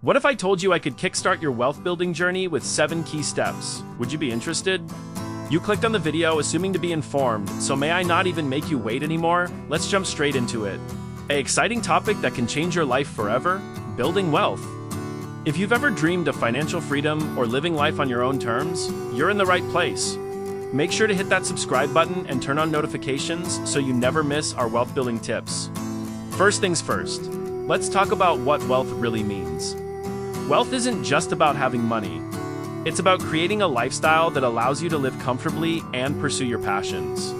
What if I told you I could kickstart your wealth building journey with 7 key steps? Would you be interested? You clicked on the video assuming to be informed, so may I not even make you wait anymore? Let's jump straight into it. An exciting topic that can change your life forever: building wealth. If you've ever dreamed of financial freedom or living life on your own terms, you're in the right place. Make sure to hit that subscribe button and turn on notifications so you never miss our wealth building tips. First things first, let's talk about what wealth really means. Wealth isn't just about having money. It's about creating a lifestyle that allows you to live comfortably and pursue your passions.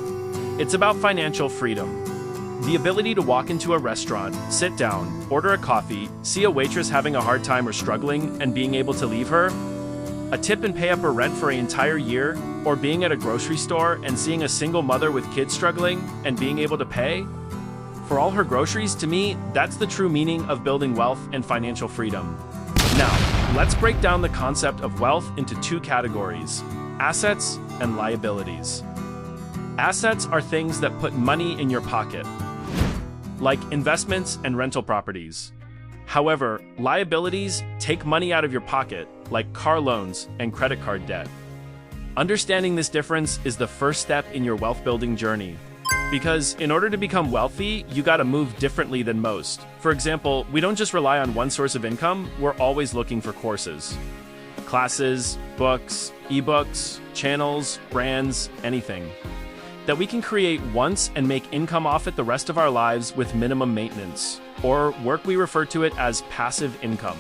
It's about financial freedom. The ability to walk into a restaurant, sit down, order a coffee, see a waitress having a hard time or struggling, and being able to leave her. A tip and pay up her rent for an entire year, or being at a grocery store and seeing a single mother with kids struggling and being able to pay for all her groceries. To me, that's the true meaning of building wealth and financial freedom. Now, let's break down the concept of wealth into 2 categories: assets and liabilities. Assets are things that put money in your pocket, like investments and rental properties. However, liabilities take money out of your pocket, like car loans and credit card debt. Understanding this difference is the first step in your wealth building journey. Because in order to become wealthy, you gotta move differently than most. For example, we don't just rely on one source of income, we're always looking for courses, classes, books, ebooks, channels, brands, anything that we can create once and make income off it the rest of our lives with minimum maintenance, or work we refer to it as passive income.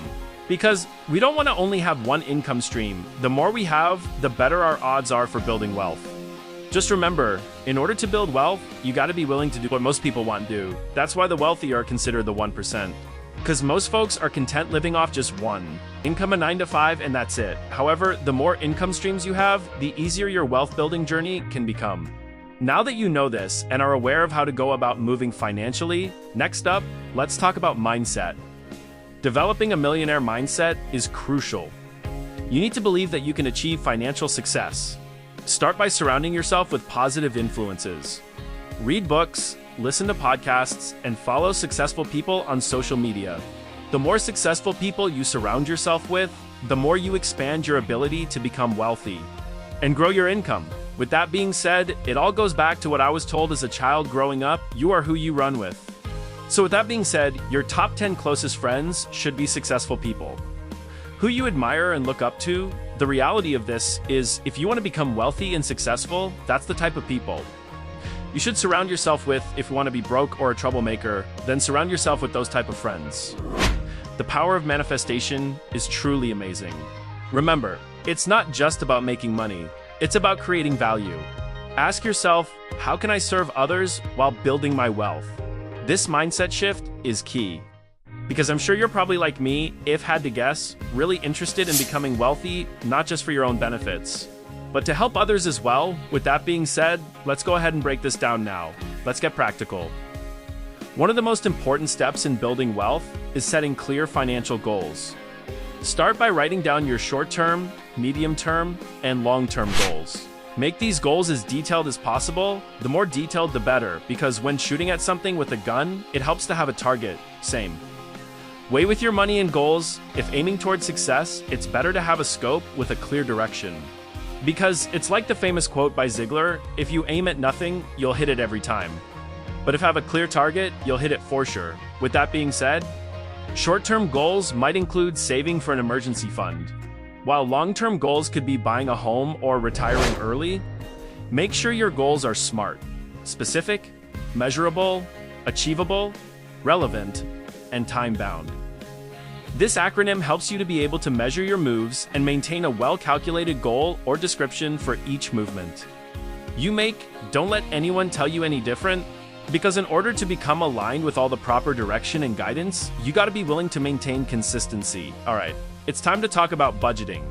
Because we don't want to only have one income stream. The more we have, the better our odds are for building wealth. Just remember, in order to build wealth, you got to be willing to do what most people want to do. That's why the wealthy are considered the 1%. Because most folks are content living off just one income, a 9 to 5, and that's it. However, the more income streams you have, the easier your wealth building journey can become. Now that you know this and are aware of how to go about moving financially, next up, let's talk about mindset. Developing a millionaire mindset is crucial. You need to believe that you can achieve financial success. Start by surrounding yourself with positive influences. Read books, listen to podcasts, and follow successful people on social media. The more successful people you surround yourself with, the more you expand your ability to become wealthy and grow your income. With that being said, it all goes back to what I was told as a child growing up: you are who you run with. So with that being said, your top 10 closest friends should be successful people who you admire and look up to. The reality of this is, if you want to become wealthy and successful, that's the type of people you should surround yourself with. If you want to be broke or a troublemaker, then surround yourself with those type of friends. The power of manifestation is truly amazing. Remember, it's not just about making money. It's about creating value. Ask yourself, how can I serve others while building my wealth? This mindset shift is key. Because I'm sure you're probably like me, if had to guess, really interested in becoming wealthy, not just for your own benefits, but to help others as well. With that being said, let's go ahead and break this down now. Let's get practical. One of the most important steps in building wealth is setting clear financial goals. Start by writing down your short-term, medium-term, and long-term goals. Make these goals as detailed as possible. The more detailed, the better, because when shooting at something with a gun, it helps to have a target. Same way with your money and goals. If aiming towards success, it's better to have a scope with a clear direction. Because it's like the famous quote by Ziegler: if you aim at nothing, you'll hit it every time. But if you have a clear target, you'll hit it for sure. With that being said, short-term goals might include saving for an emergency fund, while long-term goals could be buying a home or retiring early. Make sure your goals are SMART: specific, measurable, achievable, relevant, and time-bound. This acronym helps you to be able to measure your moves and maintain a well-calculated goal or description for each movement you make. Don't let anyone tell you any different, because in order to become aligned with all the proper direction and guidance, you got to be willing to maintain consistency. All right, it's time to talk about budgeting.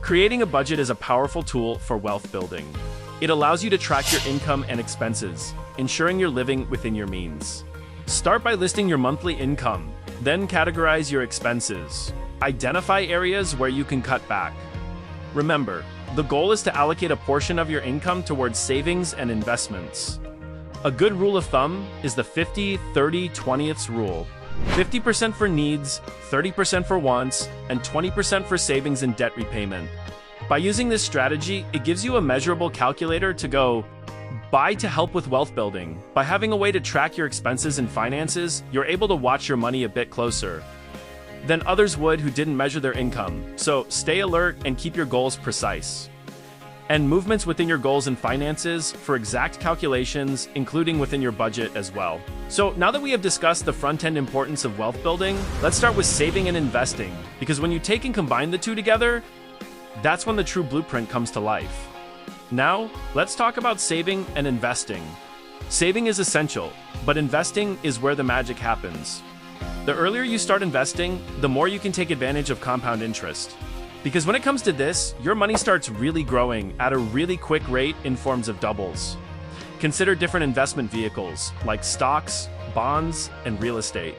Creating a budget is a powerful tool for wealth building. It allows you to track your income and expenses, ensuring you're living within your means. Start by listing your monthly income, then categorize your expenses. Identify areas where you can cut back. Remember, the goal is to allocate a portion of your income towards savings and investments. A good rule of thumb is the 50-30-20ths rule. 50% for needs, 30% for wants, and 20% for savings and debt repayment. By using this strategy, it gives you a measurable calculator to go buy to help with wealth building. By having a way to track your expenses and finances, you're able to watch your money a bit closer than others would who didn't measure their income. So stay alert and keep your goals precise. And movements within your goals and finances for exact calculations, including within your budget as well. So now that we have discussed the front-end importance of wealth building, let's start with saving and investing. Because when you take and combine the two together, that's when the true blueprint comes to life. Now, let's talk about saving and investing. Saving is essential, but investing is where the magic happens. The earlier you start investing, the more you can take advantage of compound interest. Because when it comes to this, your money starts really growing at a really quick rate in forms of doubles. Consider different investment vehicles like stocks, bonds, and real estate.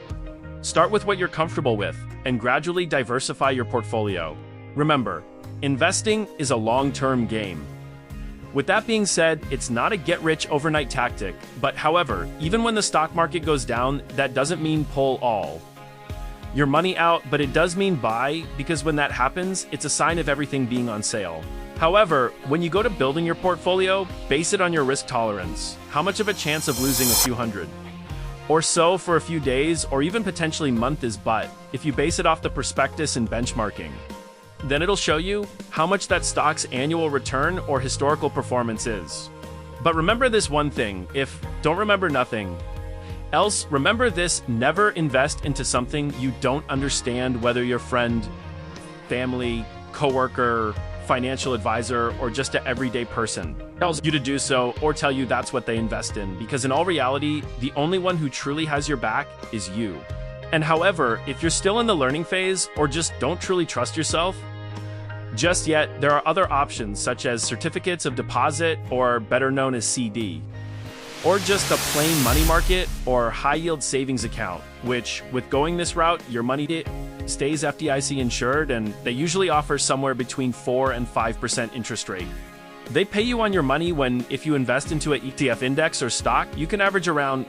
Start with what you're comfortable with and gradually diversify your portfolio. Remember, investing is a long-term game. With that being said, it's not a get-rich-overnight tactic, but however, even when the stock market goes down, that doesn't mean pull all your money out, but it does mean buy, because when that happens, it's a sign of everything being on sale. However, when you go to building your portfolio, base it on your risk tolerance. How much of a chance of losing a few hundred or so for a few days, or even potentially month is but, if you base it off the prospectus and benchmarking. Then it'll show you how much that stock's annual return or historical performance is. But remember this one thing, don't remember nothing else, remember this: never invest into something you don't understand, whether your friend, family, coworker, financial advisor, or just an everyday person tells you to do so or tell you that's what they invest in, because in all reality, the only one who truly has your back is you. And however, if you're still in the learning phase or just don't truly trust yourself just yet, there are other options such as certificates of deposit, or better known as CD, or just a plain money market or high-yield savings account, which, with going this route, your money stays FDIC insured, and they usually offer somewhere between 4 and 5% interest rate. They pay you on your money when, if you invest into an ETF index or stock, you can average around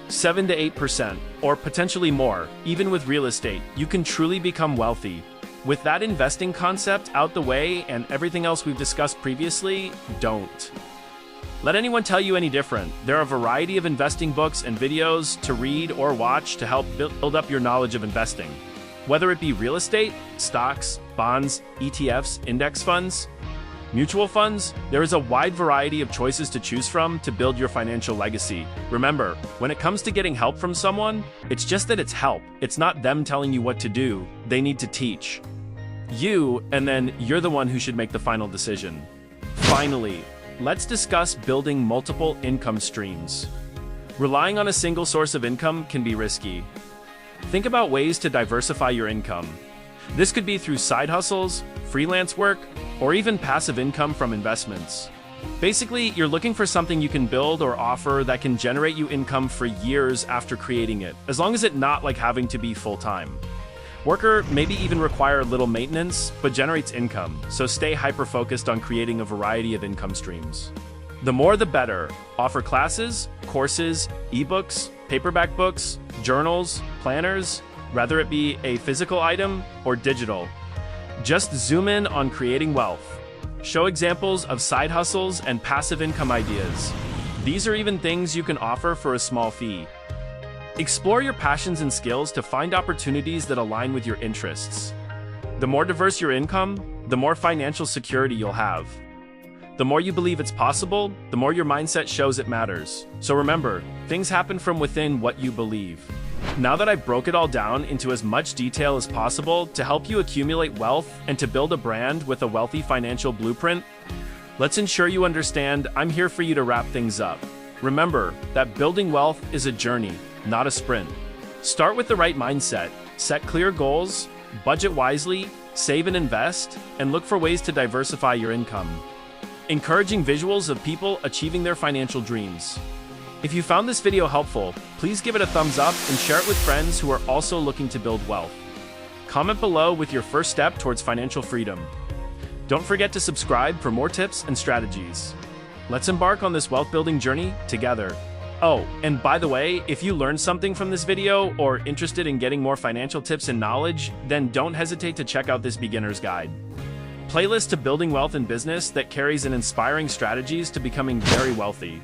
7 to 8%, or potentially more. Even with real estate, you can truly become wealthy. With that investing concept out the way and everything else we've discussed previously, don't let anyone tell you any different. There are a variety of investing books and videos to read or watch to help build up your knowledge of investing. Whether it be real estate, stocks, bonds, ETFs, index funds, mutual funds, there is a wide variety of choices to choose from to build your financial legacy. Remember, when it comes to getting help from someone, it's just that it's help. It's not them telling you what to do. They need to teach you, and then you're the one who should make the final decision. Finally, let's discuss building multiple income streams. Relying on a single source of income can be risky. Think about ways to diversify your income. This could be through side hustles, freelance work, or even passive income from investments. Basically, you're looking for something you can build or offer that can generate you income for years after creating it, as long as it's not like having to be full-time. Worker maybe even require little maintenance, but generates income, so stay hyper-focused on creating a variety of income streams. The more the better. Offer classes, courses, ebooks, paperback books, journals, planners, whether it be a physical item or digital. Just zoom in on creating wealth. Show examples of side hustles and passive income ideas. These are even things you can offer for a small fee. Explore your passions and skills to find opportunities that align with your interests. The more diverse your income, the more financial security you'll have. The more you believe it's possible, the more your mindset shows it matters. So remember, things happen from within what you believe. Now that I broke it all down into as much detail as possible to help you accumulate wealth and to build a brand with a wealthy financial blueprint, let's ensure you understand I'm here for you to wrap things up. Remember that building wealth is a journey, not a sprint. Start with the right mindset, set clear goals, budget wisely, save and invest, and look for ways to diversify your income. Encouraging visuals of people achieving their financial dreams. If you found this video helpful, please give it a thumbs up and share it with friends who are also looking to build wealth. Comment below with your first step towards financial freedom. Don't forget to subscribe for more tips and strategies. Let's embark on this wealth building journey together. Oh, and by the way, if you learned something from this video or interested in getting more financial tips and knowledge, then don't hesitate to check out this beginner's guide. Playlist to building wealth in business that carries an inspiring strategies to becoming very wealthy.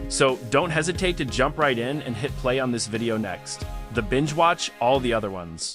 So don't hesitate to jump right in and hit play on this video next. Binge watch all the other ones.